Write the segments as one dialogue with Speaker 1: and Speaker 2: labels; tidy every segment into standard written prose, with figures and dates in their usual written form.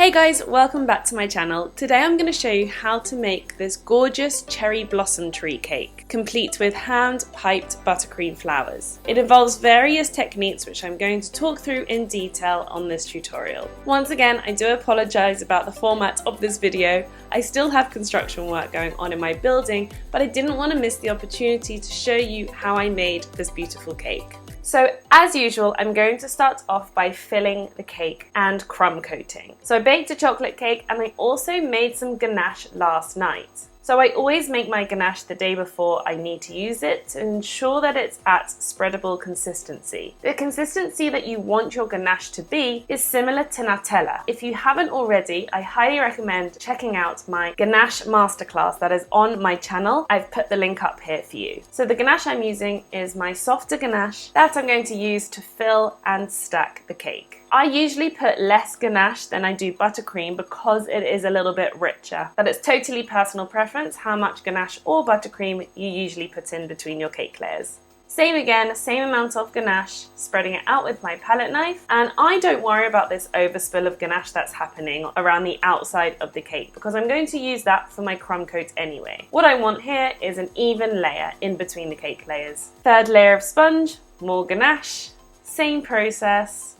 Speaker 1: Hey guys, welcome back to my channel. Today I'm going to show you how to make this gorgeous cherry blossom tree cake, complete with hand-piped buttercream flowers. It involves various techniques which I'm going to talk through in detail on this tutorial. Once again, I do apologize about the format of this video. I still have construction work going on in my building, but I didn't want to miss the opportunity to show you how I made this beautiful cake. So as usual, I'm going to start off by filling the cake and crumb coating. So I baked a chocolate cake and I also made some ganache last night. So I always make my ganache the day before I need to use it to ensure that it's at spreadable consistency. The consistency that you want your ganache to be is similar to Nutella. If you haven't already, I highly recommend checking out my ganache masterclass that is on my channel. I've put the link up here for you. So the ganache I'm using is my softer ganache that I'm going to use to fill and stack the cake. I usually put less ganache than I do buttercream because it is a little bit richer, but it's totally personal preference how much ganache or buttercream you usually put in between your cake layers. Same again, same amount of ganache, spreading it out with my palette knife, and I don't worry about this overspill of ganache that's happening around the outside of the cake because I'm going to use that for my crumb coat anyway. What I want here is an even layer in between the cake layers. Third layer of sponge, more ganache, same process.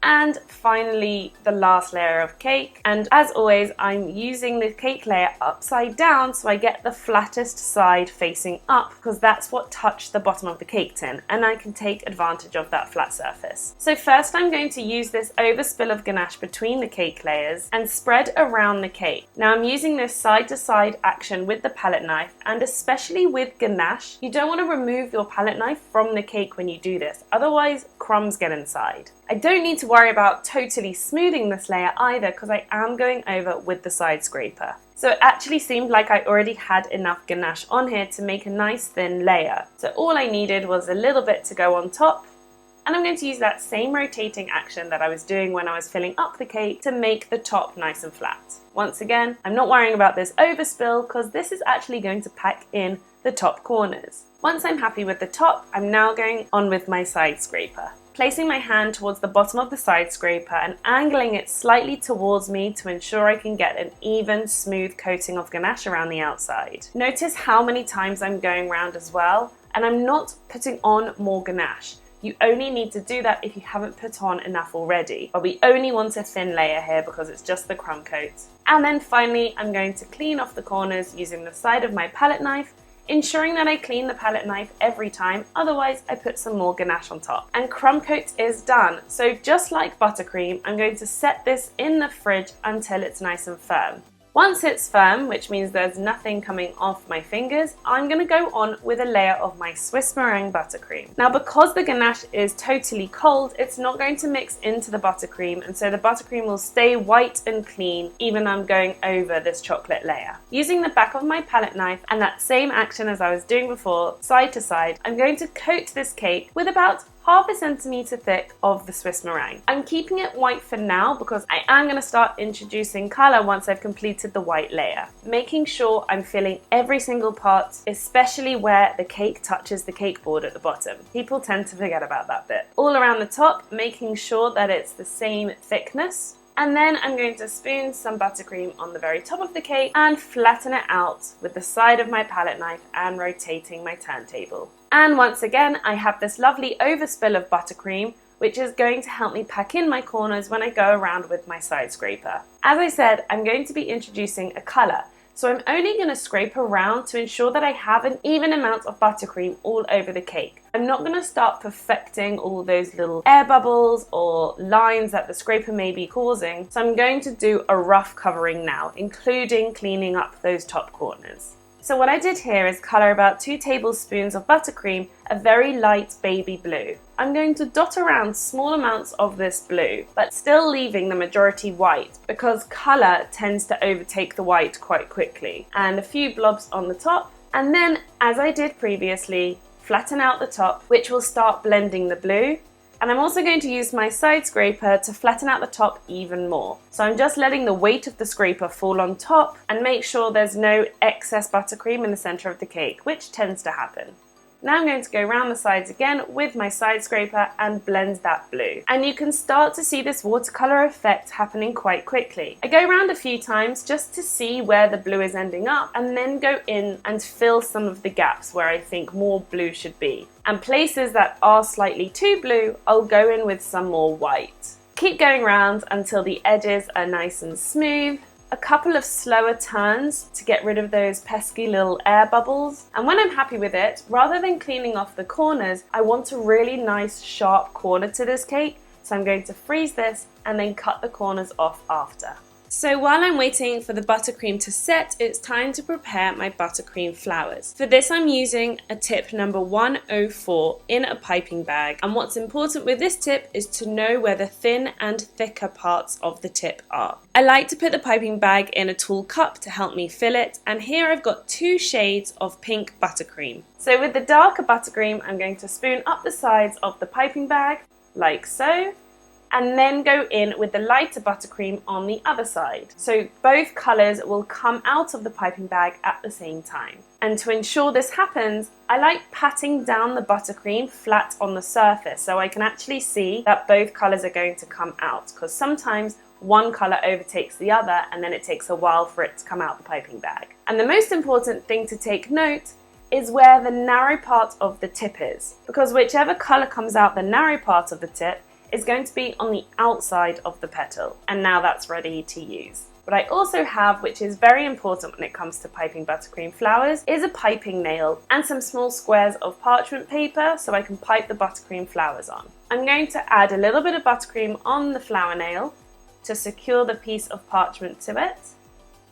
Speaker 1: And finally, the last layer of cake. And as always, I'm using the cake layer upside down so I get the flattest side facing up because that's what touched the bottom of the cake tin and I can take advantage of that flat surface. So first I'm going to use this overspill of ganache between the cake layers and spread around the cake. Now I'm using this side to side action with the palette knife, and especially with ganache, you don't want to remove your palette knife from the cake when you do this, otherwise crumbs get inside. I don't need to worry about totally smoothing this layer either because I am going over with the side scraper. So it actually seemed like I already had enough ganache on here to make a nice thin layer. So all I needed was a little bit to go on top, and I'm going to use that same rotating action that I was doing when I was filling up the cake to make the top nice and flat. Once again, I'm not worrying about this overspill because this is actually going to pack in the top corners. Once I'm happy with the top, I'm now going on with my side scraper. Placing my hand towards the bottom of the side scraper and angling it slightly towards me to ensure I can get an even, smooth coating of ganache around the outside. Notice how many times I'm going around as well, and I'm not putting on more ganache. You only need to do that if you haven't put on enough already, but we only want a thin layer here because it's just the crumb coat. And then finally, I'm going to clean off the corners using the side of my palette knife, ensuring that I clean the palette knife every time, otherwise I put some more ganache on top. And crumb coat is done. So just like buttercream, I'm going to set this in the fridge until it's nice and firm. Once it's firm, which means there's nothing coming off my fingers, I'm going to go on with a layer of my Swiss meringue buttercream. Now because the ganache is totally cold, it's not going to mix into the buttercream, and so the buttercream will stay white and clean even though I'm going over this chocolate layer. Using the back of my palette knife and that same action as I was doing before, side to side, I'm going to coat this cake with about half a centimetre thick of the Swiss meringue. I'm keeping it white for now because I am going to start introducing colour once I've completed the white layer. Making sure I'm filling every single part, especially where the cake touches the cake board at the bottom. People tend to forget about that bit. All around the top, making sure that it's the same thickness. And then I'm going to spoon some buttercream on the very top of the cake and flatten it out with the side of my palette knife and rotating my turntable. And once again, I have this lovely overspill of buttercream, which is going to help me pack in my corners when I go around with my side scraper. As I said, I'm going to be introducing a colour. So I'm only going to scrape around to ensure that I have an even amount of buttercream all over the cake. I'm not going to start perfecting all those little air bubbles or lines that the scraper may be causing. So I'm going to do a rough covering now, including cleaning up those top corners. So what I did here is colour about 2 tablespoons of buttercream a very light baby blue. I'm going to dot around small amounts of this blue, but still leaving the majority white because colour tends to overtake the white quite quickly. And a few blobs on the top, and then, as I did previously, flatten out the top, which will start blending the blue. And I'm also going to use my side scraper to flatten out the top even more. So I'm just letting the weight of the scraper fall on top and make sure there's no excess buttercream in the center of the cake, which tends to happen. Now I'm going to go around the sides again with my side scraper and blend that blue. And you can start to see this watercolor effect happening quite quickly. I go around a few times just to see where the blue is ending up and then go in and fill some of the gaps where I think more blue should be. And places that are slightly too blue, I'll go in with some more white. Keep going around until the edges are nice and smooth. A couple of slower turns to get rid of those pesky little air bubbles. And when I'm happy with it, rather than cleaning off the corners, I want a really nice sharp corner to this cake. So I'm going to freeze this and then cut the corners off after. So while I'm waiting for the buttercream to set, it's time to prepare my buttercream flowers. For this I'm using a tip number 104 in a piping bag, and what's important with this tip is to know where the thin and thicker parts of the tip are. I like to put the piping bag in a tall cup to help me fill it, and here I've got 2 shades of pink buttercream. So with the darker buttercream I'm going to spoon up the sides of the piping bag, like so, and then go in with the lighter buttercream on the other side. So both colours will come out of the piping bag at the same time. And to ensure this happens, I like patting down the buttercream flat on the surface so I can actually see that both colours are going to come out, because sometimes one colour overtakes the other and then it takes a while for it to come out the piping bag. And the most important thing to take note is where the narrow part of the tip is, because whichever colour comes out the narrow part of the tip is going to be on the outside of the petal, and now that's ready to use. What I also have, which is very important when it comes to piping buttercream flowers, is a piping nail and some small squares of parchment paper so I can pipe the buttercream flowers on. I'm going to add a little bit of buttercream on the flower nail to secure the piece of parchment to it,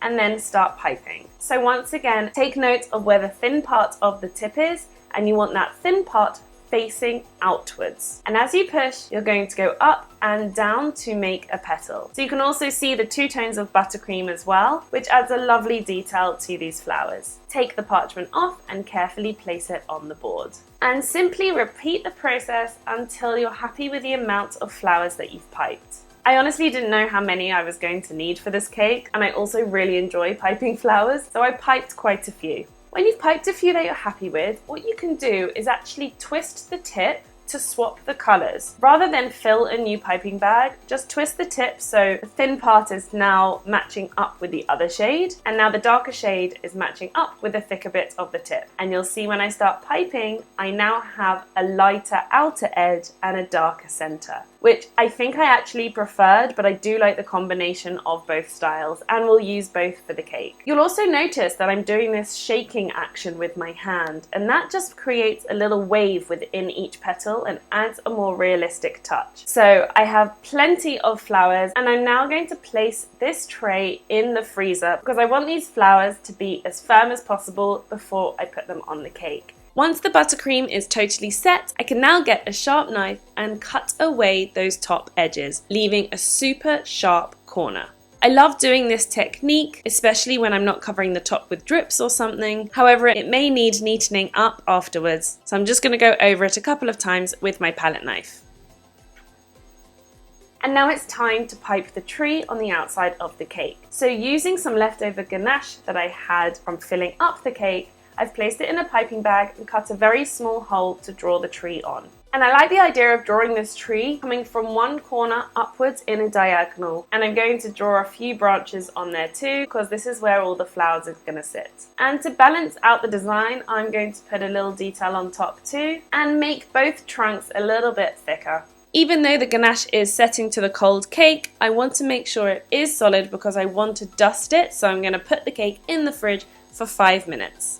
Speaker 1: and then start piping. So once again, take note of where the thin part of the tip is, and you want that thin part facing outwards. And as you push, you're going to go up and down to make a petal. So you can also see the 2 tones of buttercream as well, which adds a lovely detail to these flowers. Take the parchment off and carefully place it on the board. And simply repeat the process until you're happy with the amount of flowers that you've piped. I honestly didn't know how many I was going to need for this cake, and I also really enjoy piping flowers, so I piped quite a few. When you've piped a few that you're happy with, what you can do is actually twist the tip to swap the colours. Rather than fill a new piping bag, just twist the tip so the thin part is now matching up with the other shade, and now the darker shade is matching up with the thicker bit of the tip. And you'll see when I start piping, I now have a lighter outer edge and a darker centre, which I think I actually preferred, but I do like the combination of both styles, and will use both for the cake. You'll also notice that I'm doing this shaking action with my hand, and that just creates a little wave within each petal and adds a more realistic touch. So I have plenty of flowers, and I'm now going to place this tray in the freezer because I want these flowers to be as firm as possible before I put them on the cake. Once the buttercream is totally set, I can now get a sharp knife and cut away those top edges, leaving a super sharp corner. I love doing this technique, especially when I'm not covering the top with drips or something. However, it may need neatening up afterwards, so I'm just going to go over it a couple of times with my palette knife. And now it's time to pipe the tree on the outside of the cake. So using some leftover ganache that I had from filling up the cake, I've placed it in a piping bag and cut a very small hole to draw the tree on. And I like the idea of drawing this tree coming from one corner upwards in a diagonal. And I'm going to draw a few branches on there too, because this is where all the flowers are going to sit. And to balance out the design, I'm going to put a little detail on top too, and make both trunks a little bit thicker. Even though the ganache is setting to the cold cake, I want to make sure it is solid because I want to dust it, so I'm going to put the cake in the fridge for 5 minutes.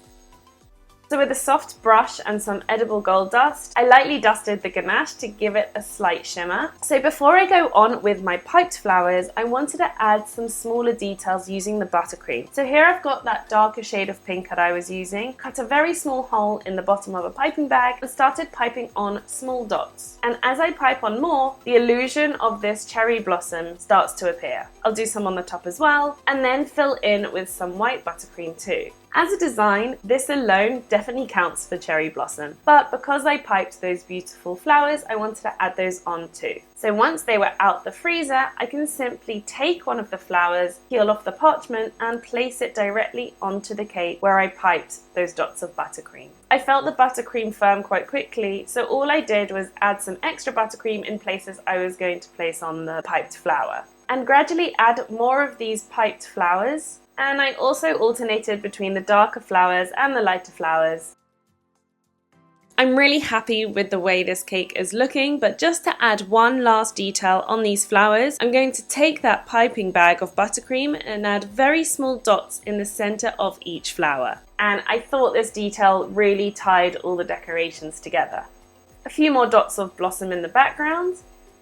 Speaker 1: So with a soft brush and some edible gold dust, I lightly dusted the ganache to give it a slight shimmer. So before I go on with my piped flowers, I wanted to add some smaller details using the buttercream. So here I've got that darker shade of pink that I was using, cut a very small hole in the bottom of a piping bag and started piping on small dots. And as I pipe on more, the illusion of this cherry blossom starts to appear. I'll do some on the top as well, and then fill in with some white buttercream too. As a design, this alone definitely counts for cherry blossom, but because I piped those beautiful flowers, I wanted to add those on too. So once they were out the freezer, I can simply take one of the flowers, peel off the parchment, and place it directly onto the cake where I piped those dots of buttercream. I felt the buttercream firm quite quickly, so all I did was add some extra buttercream in places I was going to place on the piped flower. And gradually add more of these piped flowers. And I also alternated between the darker flowers and the lighter flowers. I'm really happy with the way this cake is looking, but just to add one last detail on these flowers, I'm going to take that piping bag of buttercream and add very small dots in the center of each flower. And I thought this detail really tied all the decorations together. A few more dots of blossom in the background.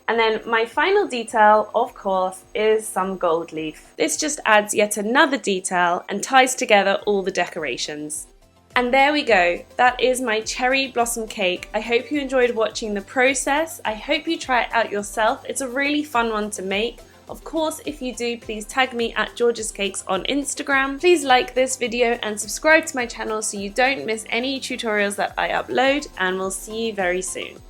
Speaker 1: And then my final detail, of course, is some gold leaf. This just adds yet another detail and ties together all the decorations. And there we go, that is my cherry blossom cake. I hope you enjoyed watching the process. I hope you try it out yourself. It's a really fun one to make. Of course, if you do, please tag me at Georgia's Cakes on Instagram. Please like this video and subscribe to my channel so you don't miss any tutorials that I upload, and we'll see you very soon.